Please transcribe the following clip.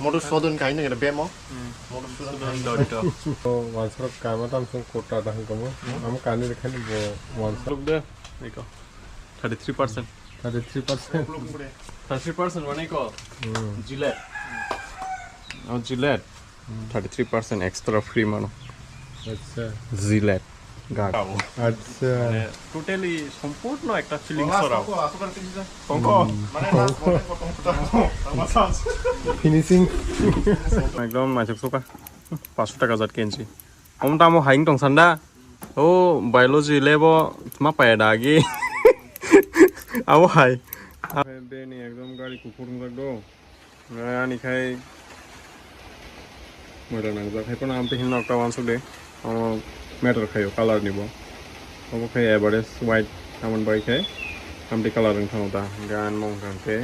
মধুসূদন গাইनो नागिरदों बे मानसिफ्रा गामा दामसं कोटा दाहां दङ आम कानि लेखानि मानसिफ्रा Look there. Iko. 33%. 33% 33% mana iko? Gillette. Oh, Gillette. 33% extra free mano. আচ্ছা Gillette. Gag. আচ্ছা Totally সম্পূর্ণ একটা ফিলিংস করা। কঙ্ক। ফিনিশিং একদম মাছক সুকা 500 টাকা জাত কেনছি om tamo haing tong sanda o biology lebo ma pa dagi aw hai be ni ekdom gari kukur ngado ani khai mora nang ja khai pon am te hin nokta wan sule matter khayo color nibo obo khai average white amon bai khai am te color ng thang ta gan mong kan te